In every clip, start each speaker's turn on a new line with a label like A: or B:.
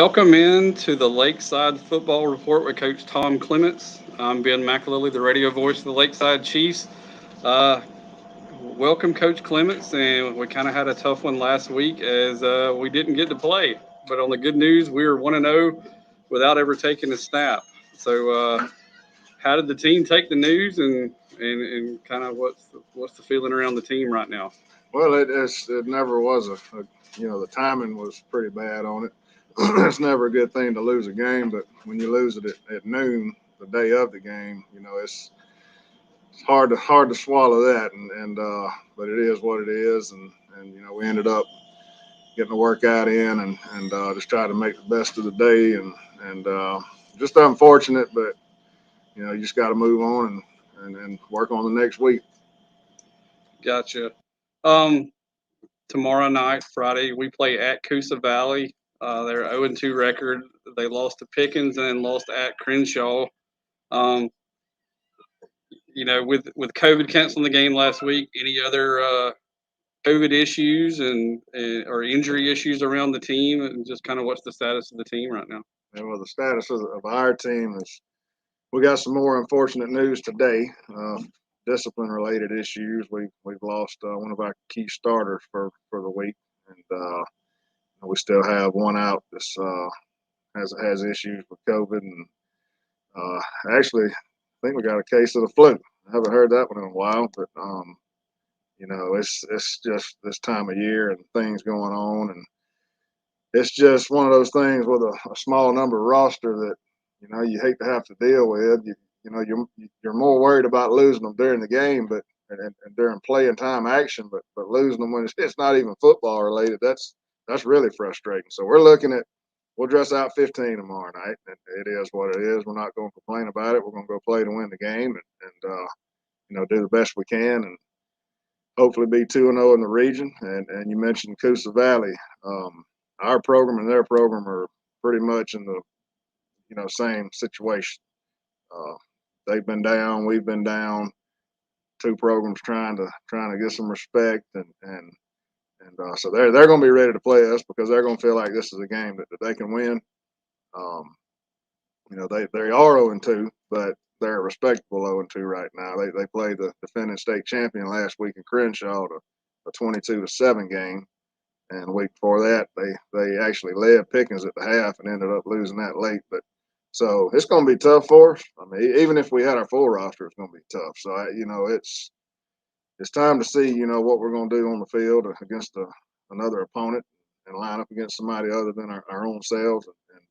A: Welcome in to the Lakeside Football Report with Coach Tom Clements. I'm Ben McAlilly, the radio voice of the Lakeside Chiefs. Uh, Welcome, Coach Clements, and we kind of had a tough one last week as we didn't get to play. But on the good news, we were 1-0 without ever taking a snap. So, how did the team take the news, and kind of what's the feeling around the team right now?
B: Well, it never was the timing was pretty bad on it. It's never a good thing to lose a game, but when you lose it at noon, the day of the game, it's hard to swallow that, and but it is what it is, and we ended up getting the workout in and just try to make the best of the day, and just unfortunate, but you just got to move on and work on the next week.
A: Gotcha. Tomorrow night, Friday, we play at Coosa Valley. They're 0-2 record. They lost to Pickens and then lost at Crenshaw. Um, with COVID canceling the game last week, any other COVID issues and or injury issues around the team, and just kind of what's the status of the team right now?
B: And well, the status of our team is we got some more unfortunate news today. Discipline-related issues. We've lost one of our key starters for the week, and we still have one out. This has issues with COVID, and actually, I think we got a case of the flu. I haven't heard that one in a while, but it's just this time of year and things going on, and it's just one of those things with a small number roster that you hate to have to deal with. You're more worried about losing them during the game, and during playing time action, but losing them when it's not even football related, that's really frustrating. So we'll dress out 15 tomorrow night. It is what it is. We're not going to complain about it. We're going to go play to win the game and do the best we can and hopefully be 2-0 in the region. And you mentioned Coosa Valley. Our program and their program are pretty much in the same situation. They've been down, we've been down. Two programs trying to get some respect, and so they're going to be ready to play us because they're going to feel like this is a game that they can win. They are 0-2, but they're a respectable 0-2 right now. They played the defending state champion last week in Crenshaw, a 22-7 game. And the week before that, they actually led Pickens at the half and ended up losing that late. But so it's going to be tough for us. I mean, even if we had our full roster, it's going to be tough. So it's time to see what we're going to do on the field against another opponent and line up against somebody other than our own selves, and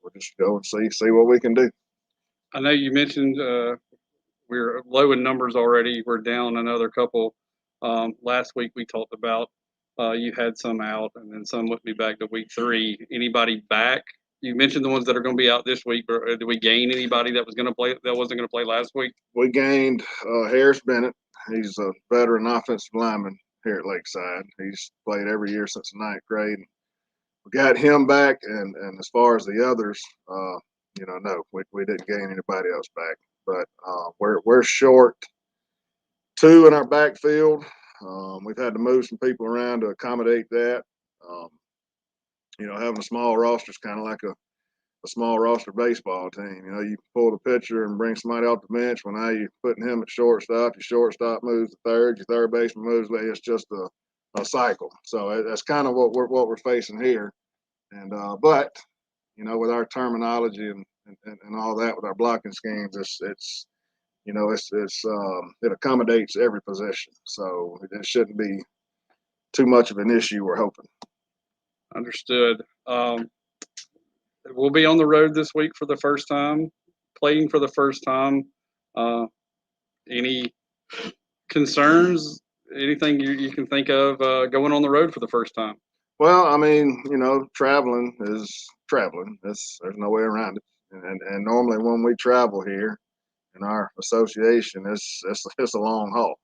B: we'll just go and see what we can do.
A: I know you mentioned we're low in numbers already. We're down another couple. Last week we talked about you had some out, and then some would be back to week 3. Anybody back? You mentioned the ones that are going to be out this week. Or did we gain anybody that wasn't going to play last week?
B: We gained Harris Bennett. He's a veteran offensive lineman here at Lakeside. He's played every year since the 9th grade. We got him back, and as far as the others, no, we didn't gain anybody else back. But we're short 2 in our backfield. We've had to move some people around to accommodate that. Having a small roster is kind of like a small roster baseball team. You pull the pitcher and bring somebody off the bench. Well, now you're putting him at shortstop. Your shortstop moves to third. Your third baseman moves. It's just a cycle. So that's kind of what we're facing here. And but with our terminology and all that, with our blocking schemes, it accommodates every position. So it shouldn't be too much of an issue, we're hoping.
A: Understood. We'll be on the road this week for the first time, playing for the first time. Any concerns? Anything you can think of going on the road for the first time?
B: Well, I mean, traveling is traveling. There's no way around it. And normally when we travel here in our association, it's a long haul.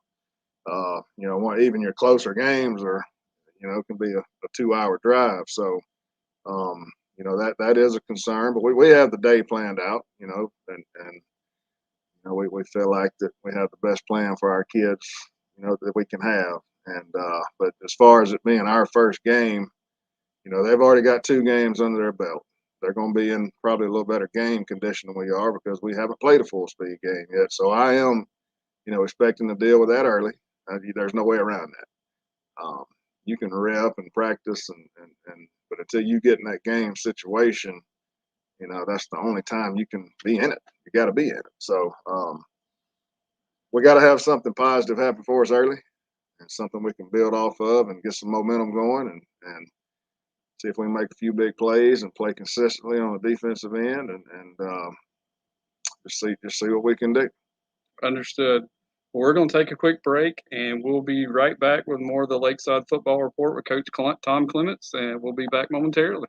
B: Even your closer games can be a 2-hour drive. So, that is a concern. But we have the day planned out, and we feel like that we have the best plan for our kids, that we can have. And but as far as it being our first game, they've already got 2 games under their belt. They're going to be in probably a little better game condition than we are because we haven't played a full speed game yet. So I am, expecting to deal with that early. There's no way around that. You can rep and practice, but until you get in that game situation, that's the only time you can be in it. You got to be in it. So we got to have something positive happen for us early, and something we can build off of and get some momentum going, and see if we can make a few big plays and play consistently on the defensive end, and just see what we can do.
A: Understood. Well, we're going to take a quick break, and we'll be right back with more of the Lakeside Football Report with Coach Tom Clements, and we'll be back momentarily.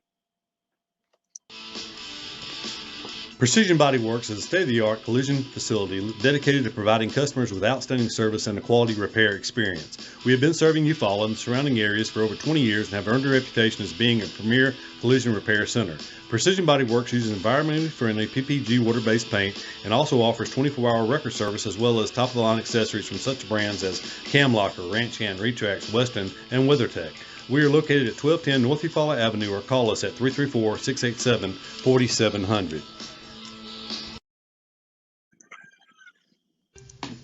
C: Precision Body Works is a state-of-the-art collision facility dedicated to providing customers with outstanding service and a quality repair experience. We have been serving Eufaula and the surrounding areas for over 20 years and have earned a reputation as being a premier collision repair center. Precision Body Works uses environmentally friendly PPG water-based paint and also offers 24-hour record service as well as top-of-the-line accessories from such brands as Camlocker, Ranch Hand, Retrax, Weston, and WeatherTech. We are located at 1210 North Eufaula Avenue, or call us at 334-687-4700.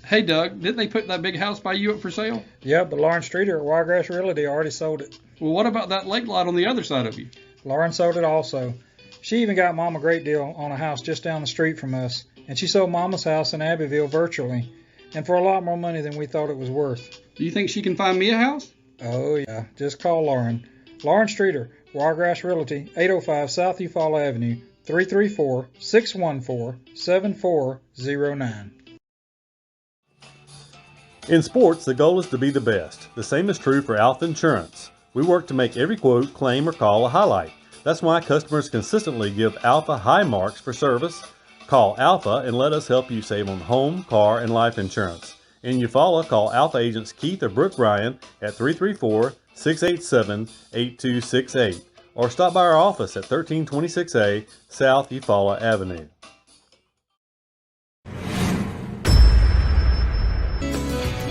A: Hey, Doug, didn't they put that big house by you up for sale?
D: Yeah, but Lauren Streeter at Wiregrass Realty already sold it.
A: Well, what about that lake lot on the other side of you?
D: Lauren sold it also. She even got Mom a great deal on a house just down the street from us, and she sold Mama's house in Abbeville virtually, and for a lot more money than we thought it was worth.
A: Do you think she can find me a house?
D: Oh, yeah. Just call Lauren. Lauren Streeter, Wiregrass Realty, 805 South Eufaula Avenue, 334-614-7409.
C: In sports, the goal is to be the best. The same is true for Alpha Insurance. We work to make every quote, claim, or call a highlight. That's why customers consistently give Alpha high marks for service. Call Alpha and let us help you save on home, car, and life insurance. In Eufaula, call Alpha agents Keith or Brooke Bryan at 334-687-8268 or stop by our office at 1326A South Eufaula Avenue.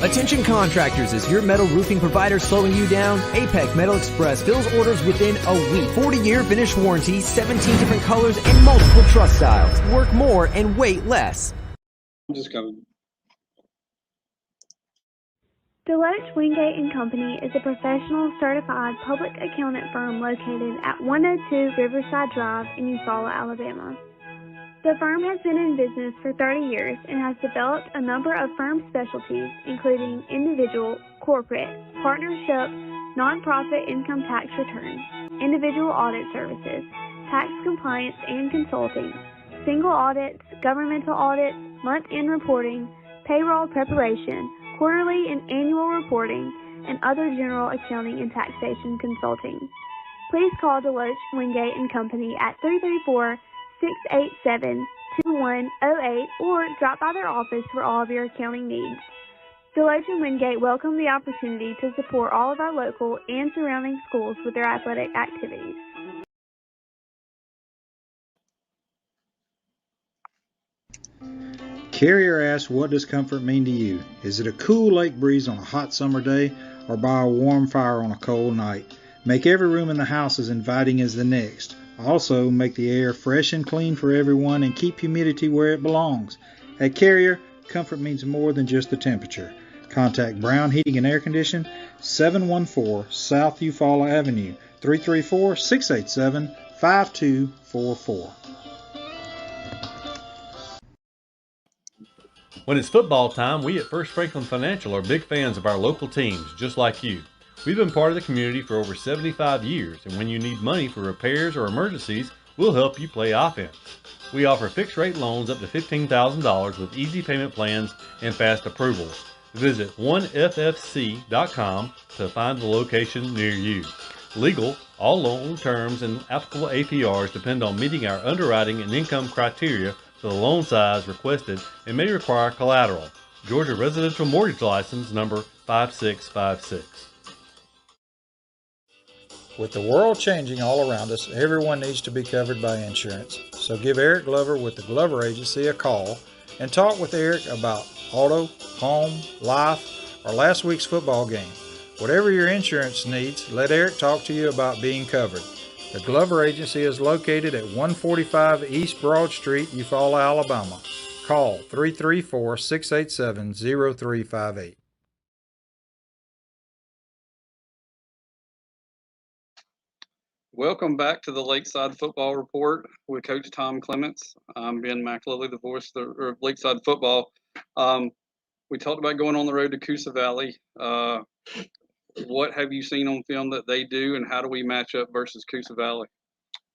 E: Attention contractors, is your metal roofing provider slowing you down? Apex Metal Express fills orders within a week. 40-year finish warranty, 17 different colors, and multiple truss styles. Work more and wait less.
A: I'm just coming.
F: Deloach, Wingate & Company is a professional certified public accountant firm located at 102 Riverside Drive in Eufaula, Alabama. The firm has been in business for 30 years and has developed a number of firm specialties, including individual, corporate, partnership, nonprofit income tax returns, individual audit services, tax compliance and consulting, single audits, governmental audits, month-end reporting, payroll preparation, quarterly and annual reporting, and other general accounting and taxation consulting. Please call Deloach, Wingate & Company at 334-687-2108 or drop by their office for all of your accounting needs. Deloach and Wingate welcome the opportunity to support all of our local and surrounding schools with their athletic activities.
D: Carrier asks, what does comfort mean to you? Is it a cool lake breeze on a hot summer day or by a warm fire on a cold night? Make every room in the house as inviting as the next. Also, make the air fresh and clean for everyone and keep humidity where it belongs. At Carrier, comfort means more than just the temperature. Contact Brown Heating and Air Condition, 714 South Eufaula Avenue, 334-687-5244.
C: When it's football time, we at First Franklin Financial are big fans of our local teams, just like you. We've been part of the community for over 75 years, and when you need money for repairs or emergencies, we'll help you play offense. We offer fixed-rate loans up to $15,000 with easy payment plans and fast approvals. Visit 1ffc.com to find the location near you. Legal, all loan terms and applicable APRs depend on meeting our underwriting and income criteria for the loan size requested and may require collateral. Georgia Residential Mortgage License number 5656.
D: With the world changing all around us, everyone needs to be covered by insurance. So give Eric Glover with the Glover Agency a call and talk with Eric about auto, home, life, or last week's football game. Whatever your insurance needs, let Eric talk to you about being covered. The Glover Agency is located at 145 East Broad Street, Eufaula, Alabama. Call 334-687-0358.
A: Welcome back to the Lakeside Football Report with Coach Tom Clements. I'm Ben McLilley, the voice of Lakeside Football. We talked about going on the road to Coosa Valley. What have you seen on film that they do, and how do we match up versus Coosa Valley?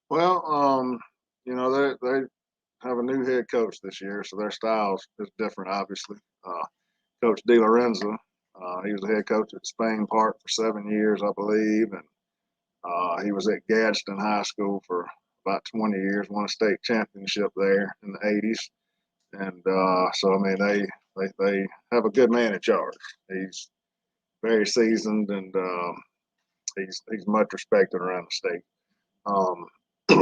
B: Well, they have a new head coach this year, so their style is different, obviously. Coach De Lorenzo, he was the head coach at Spain Park for 7 years, I believe, and he was at Gadsden High School for about 20 years, won a state championship there in the 80s. And so, I mean, they have a good man in charge. He's very seasoned, and he's much respected around the state.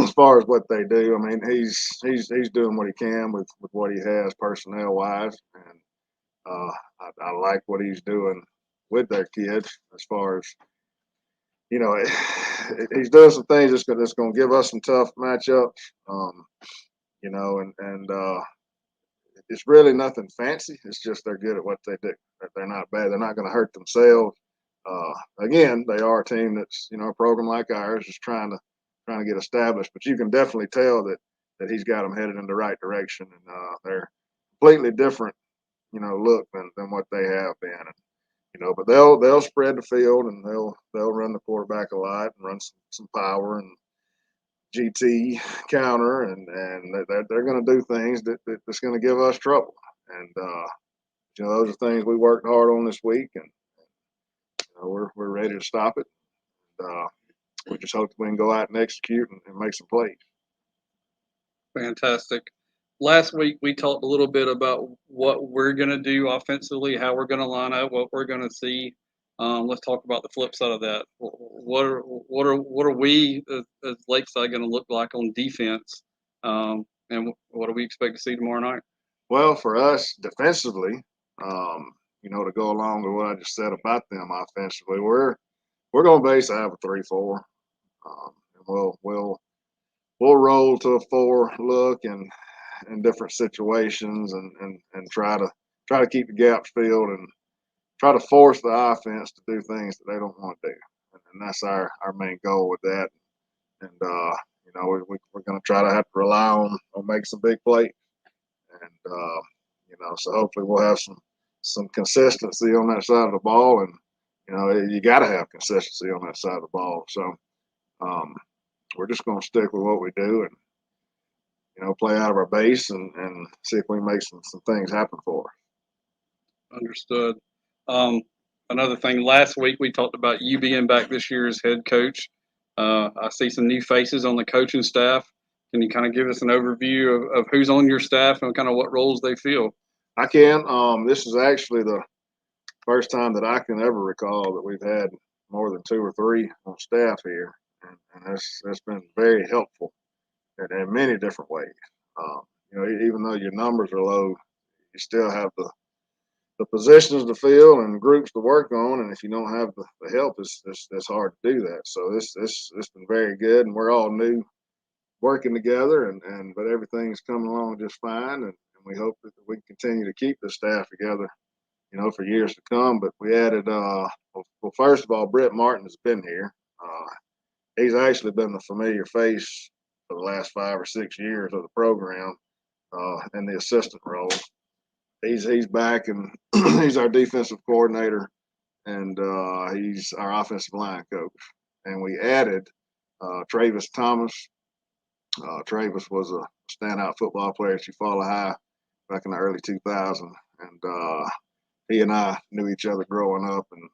B: As far as what they do, I mean, he's doing what he can with what he has personnel wise, and I like what he's doing with their kids. As far as he's doing some things that's going to give us some tough matchups. And it's really nothing fancy. It's just they're good at what they do. They're not bad. They're not going to hurt themselves. Again, they are a team that's a program like ours is trying to get established. But you can definitely tell that he's got them headed in the right direction, and they're completely different, look than what they have been. And, but they'll spread the field, and they'll run the quarterback a lot and run some power and GT counter, and they're going to do things that's going to give us trouble. And those are things we worked hard on this week, and we're ready to stop it. And, we just hope that we can go out and execute and make some plays.
A: Fantastic. Last week we talked a little bit about what we're going to do offensively, how we're going to line up, what we're going to see. Let's talk about the flip side of that. What are we as Lakeside going to look like on defense, and what do we expect to see tomorrow night?
B: Well, for us defensively, to go along with what I just said about them offensively, we're going to base have a 3-4, and we'll roll to a 4 look and in different situations, and try to keep the gaps filled and try to force the offense to do things that they don't want to do, and that's our main goal with that. And we're going to try to have to rely on make some big plays, and so hopefully we'll have some consistency on that side of the ball, and you got to have consistency on that side of the ball. So we're just going to stick with what we do, and play out of our base and see if we can make some things happen for us.
A: Understood. Another thing, last week we talked about you being back this year as head coach. I see some new faces on the coaching staff. Can you kind of give us an overview of who's on your staff and kind of what roles they fill?
B: I can. This is actually the first time that I can ever recall that we've had more than 2 or 3 on staff here, and that's been very helpful in many different ways. Even though your numbers are low, you still have the positions to fill and groups to work on, and if you don't have the help, it's hard to do that. So it's been very good, and we're all new working together, but everything's coming along just fine, and we hope that we can continue to keep the staff together, for years to come. But we added, first of all, Brett Martin has been here. He's actually been the familiar face for the last 5 or 6 years of the program in the assistant role. He's back, and he's our defensive coordinator, and he's our offensive line coach. And we added Travis Thomas. Travis was a standout football player at Eufaula High back in the early 2000s, and he and I knew each other growing up and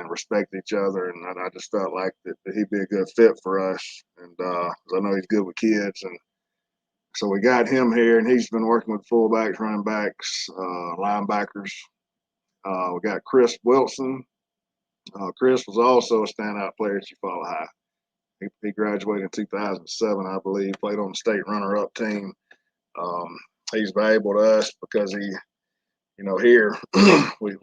B: respected each other, and I just felt like that he'd be a good fit for us, and 'cause I know he's good with kids, and so we got him here, and he's been working with fullbacks, running backs, linebackers. We got Chris Wilson. Chris was also a standout player at Eufaula High. He graduated in 2007, I believe, played on the state runner-up team. He's valuable to us because he here we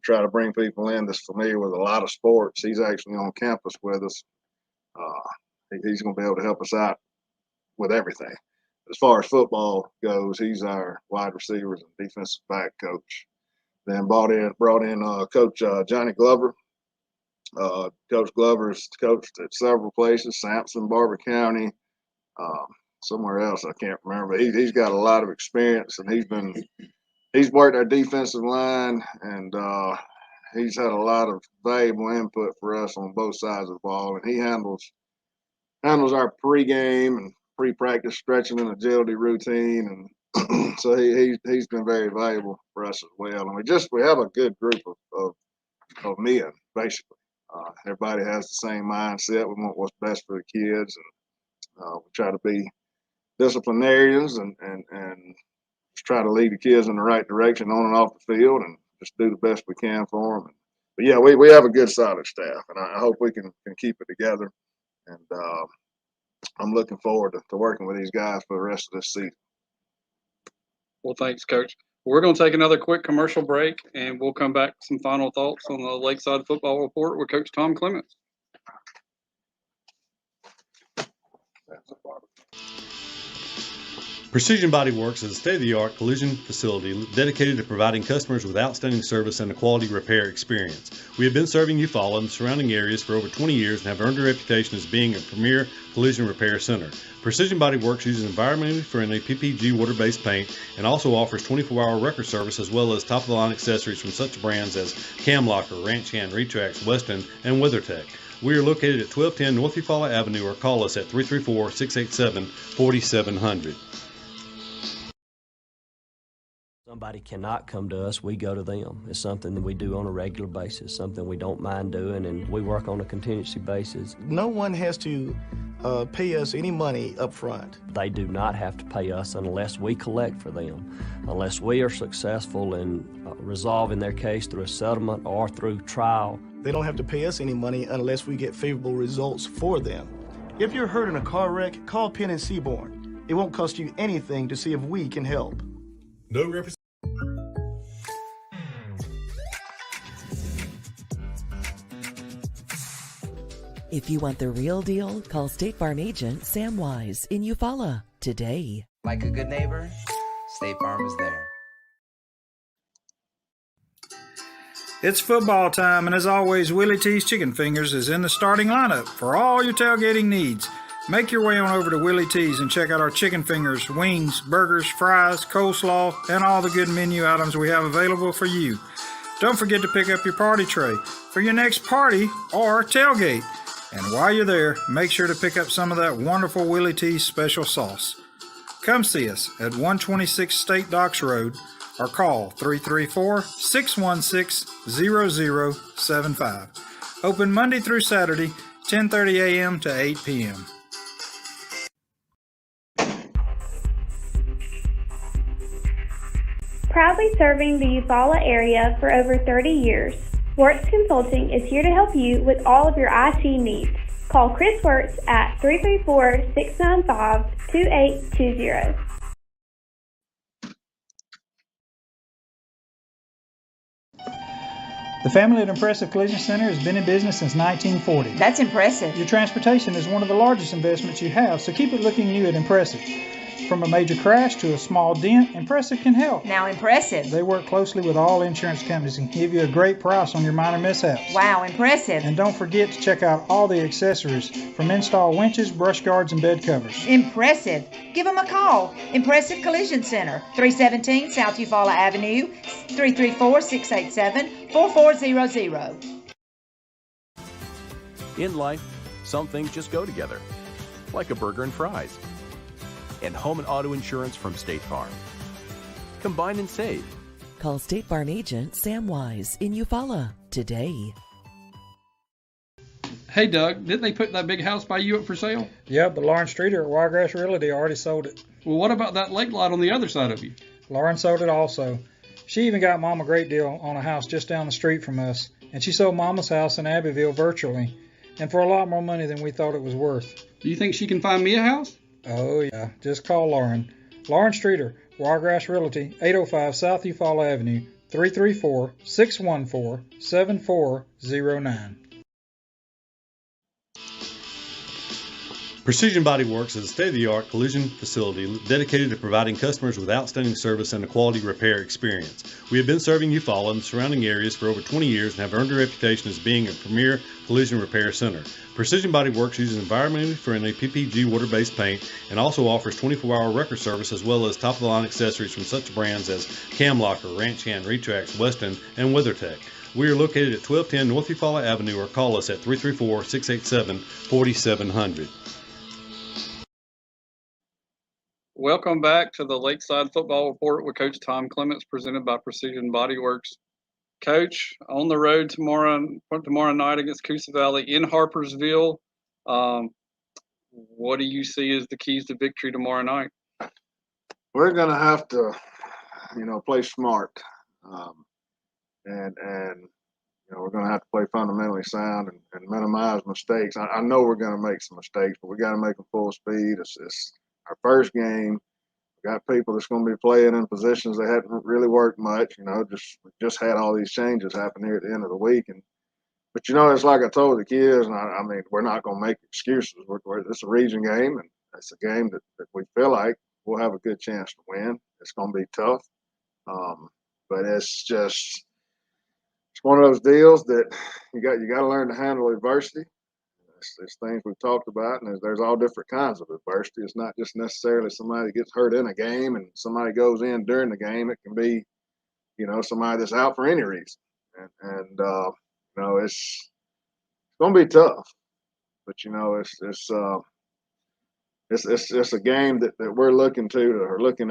B: try to bring people in that's familiar with a lot of sports. He's actually on campus with us. He's going to be able to help us out with everything. As far as football goes, he's our wide receivers and defensive back coach. Then brought in Coach Johnny Glover. Coach Glover's coached at several places: Sampson, Barber County, somewhere else I can't remember. He's got a lot of experience, and he's worked our defensive line, and he's had a lot of valuable input for us on both sides of the ball. And he handles our pregame and pre-practice stretching and agility routine, and so he's been very valuable for us as well. And we have a good group of men, basically. Everybody has the same mindset. We want what's best for the kids, and we try to be disciplinarians and just try to lead the kids in the right direction on and off the field, and just do the best we can for them. But yeah, we have a good, solid staff, and I hope we can keep it together. And I'm looking forward to working with these guys for the rest of this season.
A: Well, thanks, Coach. We're going to take another quick commercial break, and we'll come back with some final thoughts on the Lakeside Football Report with Coach Tom Clements.
C: Precision Body Works is a state-of-the-art collision facility dedicated to providing customers with outstanding service and a quality repair experience. We have been serving Eufaula and the surrounding areas for over 20 years and have earned a reputation as being a premier collision repair center. Precision Body Works uses environmentally friendly PPG water-based paint and also offers 24-hour record service as well as top-of-the-line accessories from such brands as Camlocker, Ranch Hand, Retrax, Weston, and WeatherTech. We are located at 1210 North Eufaula Avenue, or call us at 334-687-4700.
G: Somebody cannot come to us, we go to them. It's something that we do on a regular basis, something we don't mind doing, and we work on a contingency basis.
H: No one has to pay us any money up front.
G: They do not have to pay us unless we collect for them, unless we are successful in resolving their case through a settlement or through trial.
H: They don't have to pay us any money unless we get favorable results for them. If you're hurt in a car wreck, call Penn and Seaborn. It won't cost you anything to see if we can help.
C: No representation.
I: If you want the real deal, call State Farm agent Sam Wise in Eufaula today.
J: Like a good neighbor, State Farm is there.
D: It's football time, and as always, Willie T's Chicken Fingers is in the starting lineup for all your tailgating needs. Make your way on over to Willie T's and check out our chicken fingers, wings, burgers, fries, coleslaw, and all the good menu items we have available for you. Don't forget to pick up your party tray for your next party or tailgate. And while you're there, make sure to pick up some of that wonderful Willie T's special sauce. Come see us at 126 State Docks Road or call 334-616-0075. Open Monday through Saturday, 10:30 a.m. to 8 p.m.
F: Proudly serving the Eufaula area for over 30 years, Wirtz Consulting is here to help you with all of your IT needs. Call Chris Wirtz at 334-695-2820.
D: The family at Impressive Collision Center has been in business since 1940.
K: That's impressive.
D: Your transportation is one of the largest investments you have, so keep it looking new at Impressive. From a major crash to a small dent, Impressive can help.
K: Now Impressive.
D: They work closely with all insurance companies and give you a great price on your minor mishaps.
K: Wow, impressive.
D: And don't forget to check out all the accessories from install winches, brush guards, and bed covers.
K: Impressive. Give them a call. Impressive Collision Center, 317 South Eufaula Avenue, 334-687-4400.
L: In life, some things just go together, like a burger and fries. And home and auto insurance from State Farm. Combine and save.
I: Call State Farm agent Sam Wise in Eufaula today.
A: Hey, Doug, didn't they put that big house by you up for sale?
D: Yeah, but Lauren Streeter at Wiregrass Realty already sold it.
A: Well, what about that lake lot on the other side of you?
D: Lauren sold it also. She even got Mom a great deal on a house just down the street from us, and she sold Mama's house in Abbeville virtually, and for a lot more money than we thought it was worth.
A: Do you think she can find me a house?
D: Oh, yeah. Just call Lauren. Lauren Streeter, Wiregrass Realty, 805 South Eufaula Avenue, 334-614-7409.
C: Precision Body Works is a state-of-the-art collision facility dedicated to providing customers with outstanding service and a quality repair experience. We have been serving Eufaula and the surrounding areas for over 20 years and have earned a reputation as being a premier collision repair center. Precision Body Works uses environmentally friendly PPG water-based paint and also offers 24-hour record service as well as top-of-the-line accessories from such brands as Cam Locker, Ranch Hand, Retrax, Weston, and WeatherTech. We are located at 1210 North Eufaula Avenue or call us at 334-687-4700.
A: Welcome back to the Lakeside Football Report with Coach Tom Clements, presented by Precision Body Works. Coach, on the road tomorrow night against Coosa Valley in Harpersville. What do you see as the keys to victory tomorrow night?
B: We're going to have to, play smart, and we're going to have to play fundamentally sound and minimize mistakes. I know we're going to make some mistakes, but we got to make them full speed. It's our first game. We got people that's going to be playing in positions they hadn't really worked much. Just had all these changes happen here at the end of the week, but it's like I told the kids, and I mean, we're not going to make excuses. It's a region game, and it's a game that we feel like we'll have a good chance to win. It's going to be tough, but it's one of those deals that you got to learn to handle adversity. It's things we've talked about, and there's all different kinds of adversity. It's not just necessarily somebody gets hurt in a game and somebody goes in during the game. It can be, somebody that's out for any reason, and it's going to be tough. But it's a game that we're looking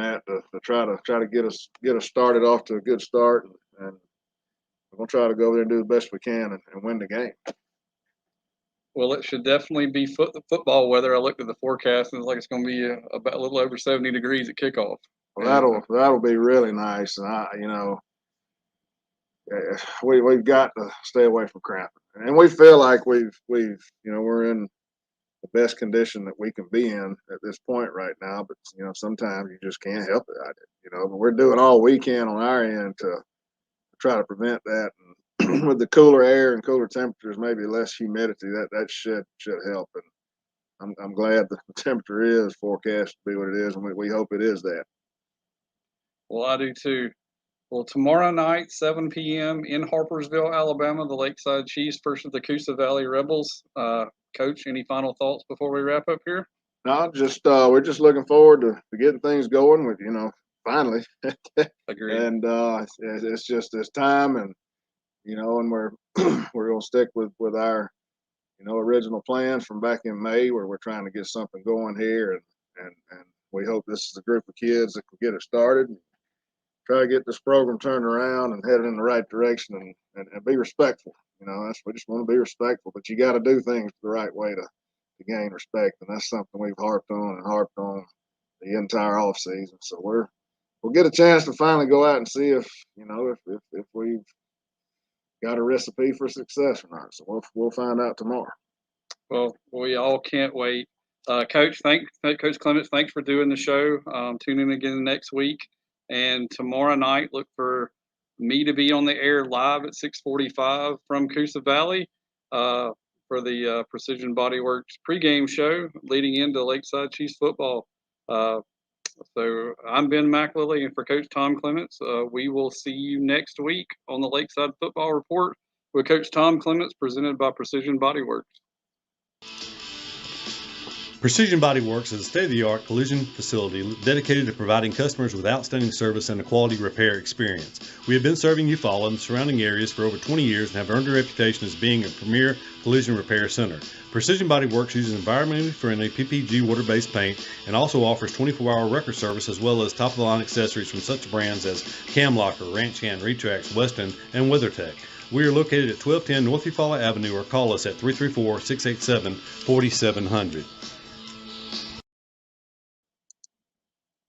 B: at to try to get us started off to a good start, and we're going to try to go over there and do the best we can and win the game.
A: Well, it should definitely be football weather. I looked at the forecast, and it's like it's going to be about a little over 70 degrees at kickoff.
B: Well, that'll be really nice, and we've got to stay away from cramping, and we feel like we're in the best condition that we can be in at this point right now. But sometimes you just can't help it. But we're doing all we can on our end to try to prevent that. And with the cooler air and cooler temperatures, maybe less humidity, that should help. And I'm glad the temperature is forecast to be what it is, and we hope it is that.
A: Well, I do too. Well, tomorrow night, 7 p.m. in Harpersville, Alabama, the Lakeside Chiefs versus the Coosa Valley Rebels. Coach, any final thoughts before we wrap up here?
B: No, we're just looking forward to getting things going with, finally.
A: Agreed.
B: And it's time, and and we're going to stick with our, original plans from back in May, where we're trying to get something going here, and we hope this is a group of kids that can get it started and try to get this program turned around and headed in the right direction, and be respectful. We just want to be respectful, but you got to do things the right way to gain respect, and that's something we've harped on the entire off season. So we'll get a chance to finally go out and see if we've got a recipe for success or not. So we'll find out tomorrow.
A: Well, we all can't wait. Coach Clements, thanks for doing the show. Tune in again next week. And tomorrow night, look for me to be on the air live at 6:45 from Coosa Valley for the Precision Body Works pregame show leading into Lakeside Chiefs football. So I'm Ben McLilley, and for Coach Tom Clements, we will see you next week on the Lakeside Football Report with Coach Tom Clements, presented by Precision Body Works.
C: Precision Body Works is a state-of-the-art collision facility dedicated to providing customers with outstanding service and a quality repair experience. We have been serving Eufaula and the surrounding areas for over 20 years and have earned a reputation as being a premier collision repair center. Precision Body Works uses environmentally friendly PPG water-based paint and also offers 24-hour record service as well as top-of-the-line accessories from such brands as Cam Locker, Ranch Hand, Retrax, Weston, and WeatherTech. We are located at 1210 North Eufaula Avenue or call us at 334-687-4700.